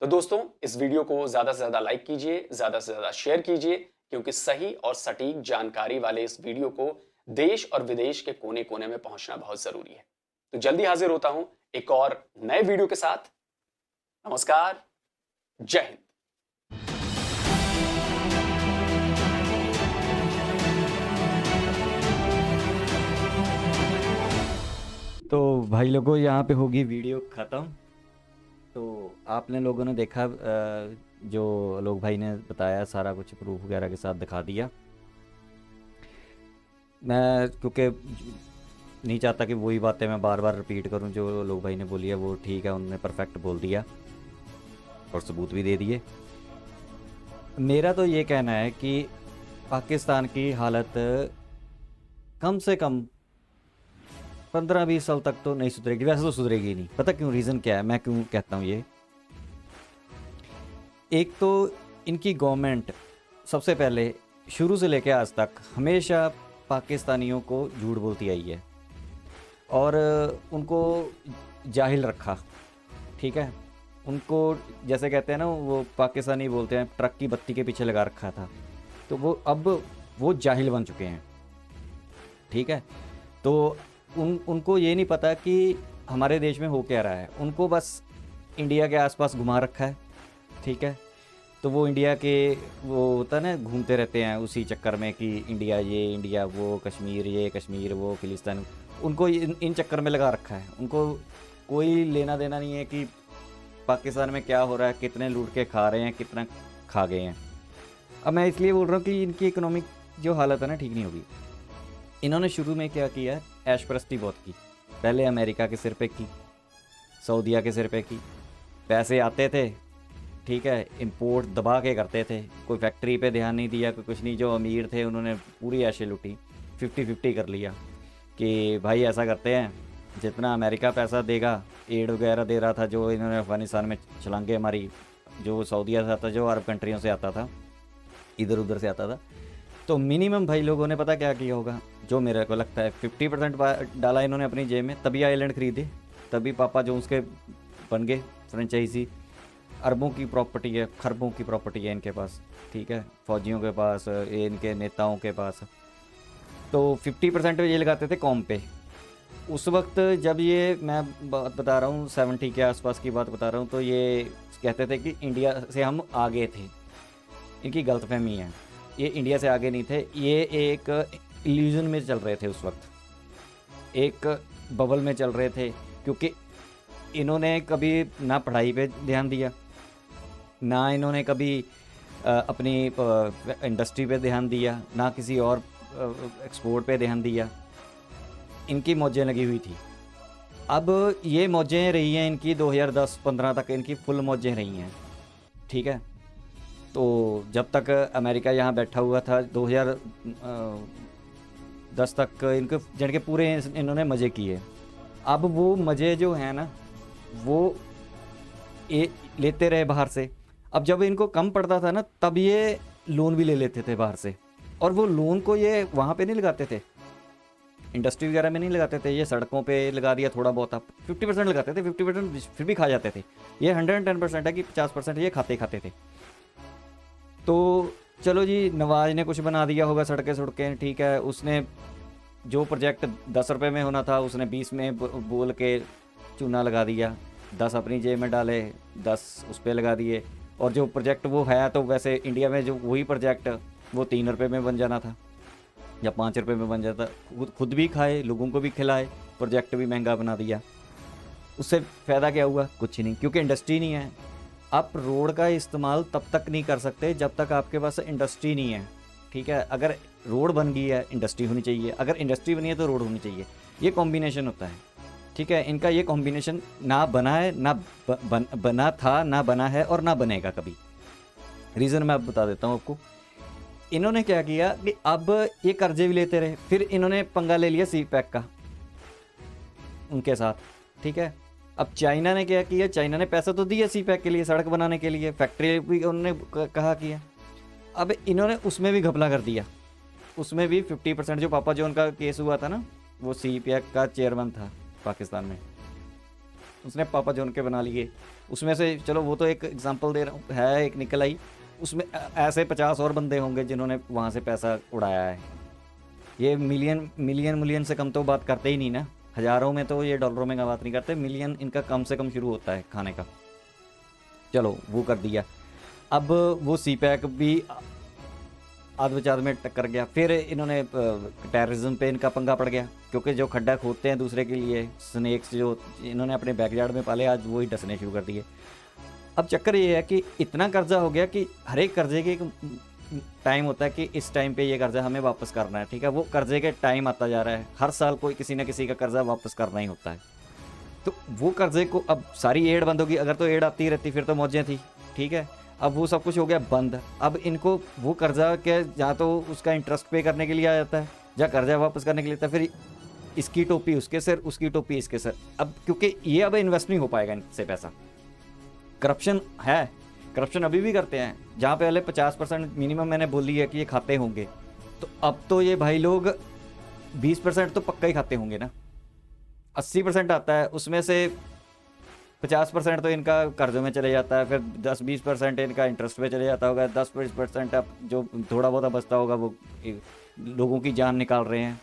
तो दोस्तों, इस वीडियो को ज्यादा से ज्यादा लाइक कीजिए, ज्यादा से ज्यादा शेयर कीजिए, क्योंकि सही और सटीक जानकारी वाले इस वीडियो को देश और विदेश के कोने कोने में पहुंचना बहुत जरूरी है। तो जल्दी हाजिर होता हूं एक और नए वीडियो के साथ। नमस्कार, जय हिंद। तो भाई लोगों, यहाँ पे होगी वीडियो ख़त्म। तो आपने लोगों ने देखा, जो लोग भाई ने बताया सारा कुछ प्रूफ वगैरह के साथ दिखा दिया। मैं क्योंकि नहीं चाहता कि वही बातें मैं बार बार रिपीट करूं, जो लोग भाई ने बोली है वो ठीक है, उन्होंने परफेक्ट बोल दिया और सबूत भी दे दिए। मेरा तो ये कहना है कि पाकिस्तान की हालत कम से कम 15-20 साल तक तो नहीं सुधरेगी। वैसे तो सुधरेगी नहीं। पता क्यों? रीज़न क्या है, मैं क्यों कहता हूँ ये। एक तो इनकी गवर्नमेंट सबसे पहले शुरू से लेकर आज तक हमेशा पाकिस्तानियों को झूठ बोलती आई है और उनको जाहिल रखा। ठीक है, उनको जैसे कहते हैं ना, वो पाकिस्तानी बोलते हैं ट्रक की बत्ती के पीछे लगा रखा था। तो वो अब वो जाहिल बन चुके हैं। ठीक है, तो उनको ये नहीं पता कि हमारे देश में हो क्या रहा है। उनको बस इंडिया के आसपास घुमा रखा है। ठीक है, तो वो इंडिया के वो होता है ना, घूमते रहते हैं उसी चक्कर में कि इंडिया ये, इंडिया वो, कश्मीर ये, कश्मीर वो, फिलिस्तीन। उनको इन चक्कर में लगा रखा है। उनको कोई लेना देना नहीं है कि पाकिस्तान में क्या हो रहा है, कितने लूट के खा रहे हैं, कितना खा गए हैं। अब मैं इसलिए बोल रहा हूँ कि इनकी इकोनॉमिक जो हालत है ना, ठीक नहीं होगी। इन्होंने शुरू में क्या किया है, ऐशपरस्ती बहुत की। पहले अमेरिका के सिर पे की, सऊदीया के सिर पे की। पैसे आते थे, ठीक है, इंपोर्ट दबा के करते थे। कोई फैक्ट्री पे ध्यान नहीं दिया, कोई कुछ नहीं। जो अमीर थे उन्होंने पूरी ऐशे लुटी, 50-50 कर लिया कि भाई ऐसा करते हैं, जितना अमेरिका पैसा देगा, एड वगैरह दे रहा था जो इन्होंने अफ़गानिस्तान में छलांगे हमारी, जो सऊदीया से आता, जो अरब कंट्रियों से आता था, इधर उधर से आता था। तो मिनिमम भाई लोगों ने पता क्या किया होगा, जो मेरे को लगता है 50% डाला इन्होंने अपनी जेब में। तभी आइलैंड खरीदे, तभी पापा जोन्स के बन गए फ्रेंचाइजी। अरबों की प्रॉपर्टी है, खरबों की प्रॉपर्टी है इनके पास। ठीक है, फौजियों के पास, इनके नेताओं के पास। तो 50% ये लगाते थे कॉम पे। उस वक्त जब ये, मैं बात बता रहा हूँ 70 के आसपास की बात बता रहा हूँ, तो ये कहते थे कि इंडिया से हम आगे थे। इनकी गलतफहमी है, ये इंडिया से आगे नहीं थे। ये एक इल्यूजन में चल रहे थे उस वक्त, एक बबल में चल रहे थे, क्योंकि इन्होंने कभी ना पढ़ाई पे ध्यान दिया, ना इन्होंने कभी अपनी इंडस्ट्री पे ध्यान दिया, ना किसी और एक्सपोर्ट पे ध्यान दिया। इनकी मौजें लगी हुई थी। अब ये मौजें रही हैं इनकी 2010-15 तक, इनकी फुल मौजें रही हैं। ठीक है, तो जब तक अमेरिका यहाँ बैठा हुआ था 2010 तक इनके जड़ के पूरे इन्होंने मज़े किए। अब वो मज़े जो हैं ना, वो लेते रहे बाहर से। अब जब इनको कम पड़ता था ना, तब ये लोन भी ले लेते थे बाहर से, और वो लोन को ये वहाँ पे नहीं लगाते थे, इंडस्ट्री वगैरह में नहीं लगाते थे, ये सड़कों पे लगा दिया थोड़ा बहुत। आप 50% लगाते थे, 50% फिर भी खा जाते थे। ये 110% है कि 50% ये खाते थे। तो चलो जी, नवाज ने कुछ बना दिया होगा सड़कें, ठीक है। उसने जो प्रोजेक्ट 10 रुपये में होना था, उसने 20 में बोल के चूना लगा दिया। 10 अपनी जेब में डाले, 10 उस पर लगा दिए। और जो प्रोजेक्ट वो है, तो वैसे इंडिया में जो वही प्रोजेक्ट वो 3 रुपये में बन जाना था या 5 रुपये में बन जाता। खुद भी खाए, लोगों को भी खिलाए, प्रोजेक्ट भी महंगा बना दिया। उससे फ़ायदा क्या हुआ? कुछ नहीं, क्योंकि इंडस्ट्री नहीं है। आप रोड का इस्तेमाल तब तक नहीं कर सकते जब तक आपके पास इंडस्ट्री नहीं है। ठीक है, अगर रोड बन गई है, इंडस्ट्री होनी चाहिए, अगर इंडस्ट्री बनी है तो रोड होनी चाहिए। ये कॉम्बिनेशन होता है। ठीक है, इनका ये कॉम्बिनेशन ना बना है, ना बना था, ना बना है, और ना बनेगा कभी। रीज़न मैं अब बता देता हूँ आपको। इन्होंने क्या किया कि अब ये कर्जे भी लेते रहे, फिर इन्होंने पंगा ले लिया सी पैक का उनके साथ। ठीक है, अब चाइना ने क्या किया? चाइना ने पैसा तो दिया सी पैक के लिए, सड़क बनाने के लिए, फैक्ट्री भी उन्होंने कहा किया। अब इन्होंने उसमें भी घपला कर दिया। उसमें भी 50%, जो पापा जो उनका केस हुआ था ना, वो CPEC का चेयरमैन था पाकिस्तान में, उसने पापा जॉन के बना लिए। उसमें से चलो वो तो एक एग्जांपल दे रहा हूँ, है एक निकल आई, उसमें ऐसे 50 और बंदे होंगे जिन्होंने वहाँ से पैसा उड़ाया है। ये मिलियन से कम तो बात करते ही नहीं ना, हज़ारों में तो ये डॉलरों में का बात नहीं करते, मिलियन इनका कम से कम शुरू होता है खाने का। चलो वो कर दिया। अब वो CPEC भी आध विचार में टक्कर गया। फिर इन्होंने टेररिज्म पे इनका पंगा पड़ गया, क्योंकि जो खड्डा खोदते हैं दूसरे के लिए, स्नेक्स जो इन्होंने अपने बैकयार्ड में पाले, आज वही डसने शुरू कर दिए। अब चक्कर ये है कि इतना कर्जा हो गया कि हर एक कर्जे की एक टाइम होता है कि इस टाइम पे ये कर्जा हमें वापस करना है, ठीक है। वो कर्जे के टाइम आता जा रहा है, हर साल कोई किसी न किसी का कर्जा वापस करना ही होता है। तो वो कर्जे को अब सारी एड बंद होगी, अगर तो एड आती रहती फिर तो मौजें थी, ठीक है। अब वो सब कुछ हो गया बंद। अब इनको वो कर्जा के या तो उसका इंटरेस्ट पे करने के लिए आ जाता है, या कर्जा वापस करने के लिए, तो फिर इसकी टोपी उसके सर, उसकी टोपी इसके सर। अब क्योंकि ये अब इन्वेस्ट नहीं हो पाएगा इनसे पैसा, करप्शन है, करप्शन अभी भी करते हैं। जहाँ पे पहले 50% मिनिमम मैंने बोली है कि ये खाते होंगे, तो अब तो ये भाई लोग 20% तो पक्का ही खाते होंगे ना। 80% आता है, उसमें से 50% तो इनका कर्जों में चले जाता है, फिर 10-20% इनका इंटरेस्ट पे चले जाता होगा, 10-20% अब जो थोड़ा बहुत बचता होगा वो लोगों की जान निकाल रहे हैं।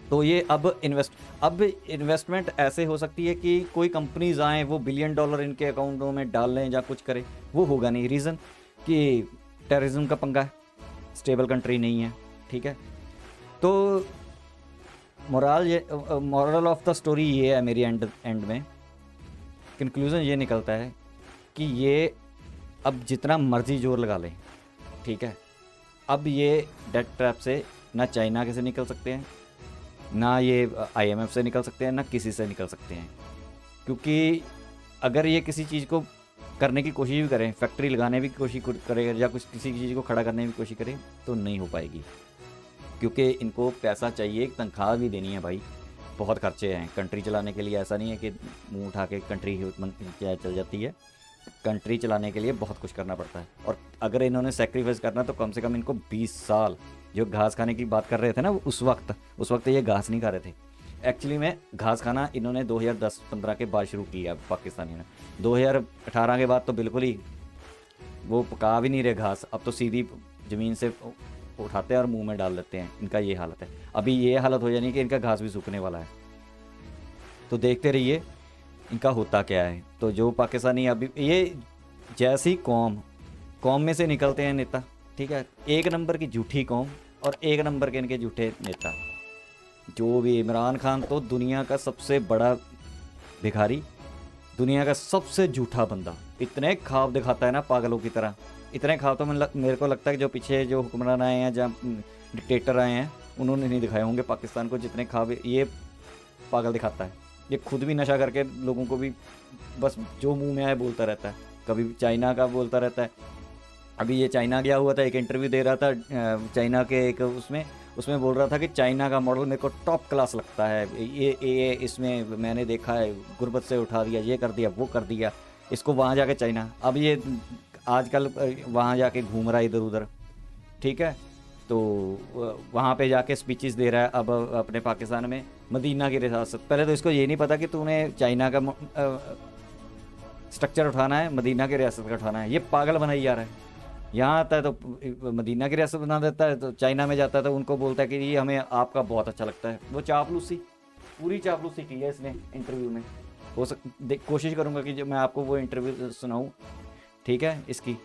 तो ये अब इन्वेस्टमेंट ऐसे हो सकती है कि कोई कंपनीज आएँ, वो $1 बिलियन इनके अकाउंटों में डाल लें या कुछ करें, वो होगा नहीं। रीज़न कि टेररिज्म का पंगा है, स्टेबल कंट्री नहीं है, ठीक है। तो मोरल ऑफ द स्टोरी ये है मेरी एंड में, कंक्लूज़न ये निकलता है कि ये अब जितना मर्जी जोर लगा लें, ठीक है, अब ये डेट ट्रैप से ना चाइना के से निकल सकते हैं, ना ये IMF से निकल सकते हैं, ना किसी से निकल सकते हैं। क्योंकि अगर ये किसी चीज़ को करने की कोशिश भी करें, फैक्ट्री लगाने की कोशिश करें या कुछ किसी चीज़ को खड़ा करने की कोशिश करें, तो नहीं हो पाएगी, क्योंकि इनको पैसा चाहिए, तनख्वाह भी देनी है भाई, बहुत खर्चे हैं कंट्री चलाने के लिए। ऐसा नहीं है कि मुंह उठा के कंट्री चल जाती है, कंट्री चलाने के लिए बहुत कुछ करना पड़ता है। और अगर इन्होंने सेक्रीफाइस करना तो कम से कम इनको 20 साल, जो घास खाने की बात कर रहे थे ना उस वक्त ये घास नहीं खा रहे थे। एक्चुअली में घास खाना इन्होंने 2010-15 के बाद शुरू किया पाकिस्तानी ने। 2018 के बाद तो बिल्कुल ही वो पका भी नहीं रहे घास, अब तो सीधी ज़मीन से उठाते हैं और मुंह में डाल देते हैं। इनका ये हालत है, अभी ये हालत हो जानी कि इनका घास भी सूखने वाला है। तो देखते रहिए इनका होता क्या है। तो जो पाकिस्तानी अभी ये जैसी कौम में से निकलते हैं नेता, ठीक है, एक नंबर की झूठी कौम और एक नंबर के इनके झूठे नेता। जो भी इमरान खान तो दुनिया का सबसे बड़ा भिखारी, दुनिया का सबसे झूठा बंदा, इतने ख्वाब दिखाता है ना पागलों की तरह। इतने ख्वाब तो मेरे को लगता है कि जो पीछे जो हुक्मरान आए हैं, जहाँ डिक्टेटर आए हैं, उन्होंने नहीं दिखाए होंगे पाकिस्तान को जितने ख्वाब ये पागल दिखाता है। ये खुद भी नशा करके लोगों को भी बस जो मुंह में आए बोलता रहता है, कभी चाइना का बोलता रहता है। अभी ये चाइना गया हुआ था, एक इंटरव्यू दे रहा था चाइना के एक उसमें बोल रहा था कि चाइना का मॉडल मेरे को टॉप क्लास लगता है, ये इसमें मैंने देखा है, गुर्बत से उठा दिया, ये कर दिया, वो कर दिया इसको। वहाँ जाके चाइना, अब ये आजकल वहाँ जाके घूम रहा है इधर उधर, ठीक है। तो वहाँ पे जाके स्पीचेस दे रहा है अब अपने पाकिस्तान में मदीना की रियासत। पहले तो इसको ये नहीं पता कि तूने चाइना का स्ट्रक्चर उठाना है, मदीना की रियासत का उठाना है। ये पागल बनाई जा रहा है। यहाँ आता है तो मदीना की रियासत बना देता है, तो चाइना में जाता है तो उनको बोलता है कि ये हमें आपका बहुत अच्छा लगता है। वो चापलूसी, पूरी चापलूसी की है इसने इंटरव्यू में। कोशिश करूँगा कि जब मैं आपको वो इंटरव्यू सुनाऊँ, ठीक है। इसकी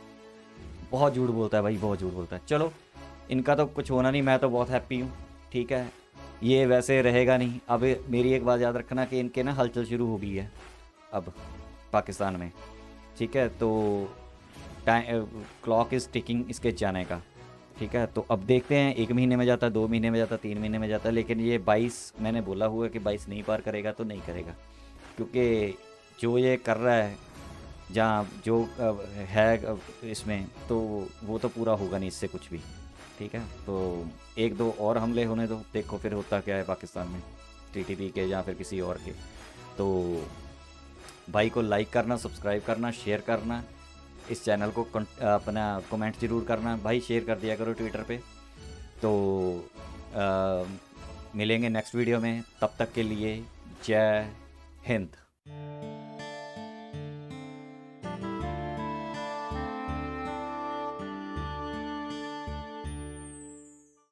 बहुत झूठ बोलता है भाई, बहुत झूठ बोलता है। चलो इनका तो कुछ होना नहीं, मैं तो बहुत हैप्पी हूँ, ठीक है। ये वैसे रहेगा नहीं। अब मेरी एक बात याद रखना कि इनके ना हलचल शुरू हो गई है अब पाकिस्तान में, ठीक है। तो क्लॉक इज़ टिकिंग इसके जाने का, ठीक है। तो अब देखते हैं, 1 महीने में जाता है, 2 महीने में जाता है, 3 महीने में जाता है, लेकिन ये 22 मैंने बोला हुआ है कि 22 नहीं पार करेगा तो नहीं करेगा, क्योंकि जो ये कर रहा है जहाँ जो है इसमें, तो वो तो पूरा होगा नहीं इससे कुछ भी, ठीक है। तो 1-2 और हमले होने दो, देखो फिर होता क्या है पाकिस्तान में, TTP के या फिर किसी और के। तो भाई को लाइक करना, सब्सक्राइब करना, शेयर करना, इस चैनल को अपना कमेंट ज़रूर करना भाई, शेयर कर दिया करो ट्विटर पे। तो मिलेंगे नेक्स्ट वीडियो में, तब तक के लिए जय हिंद।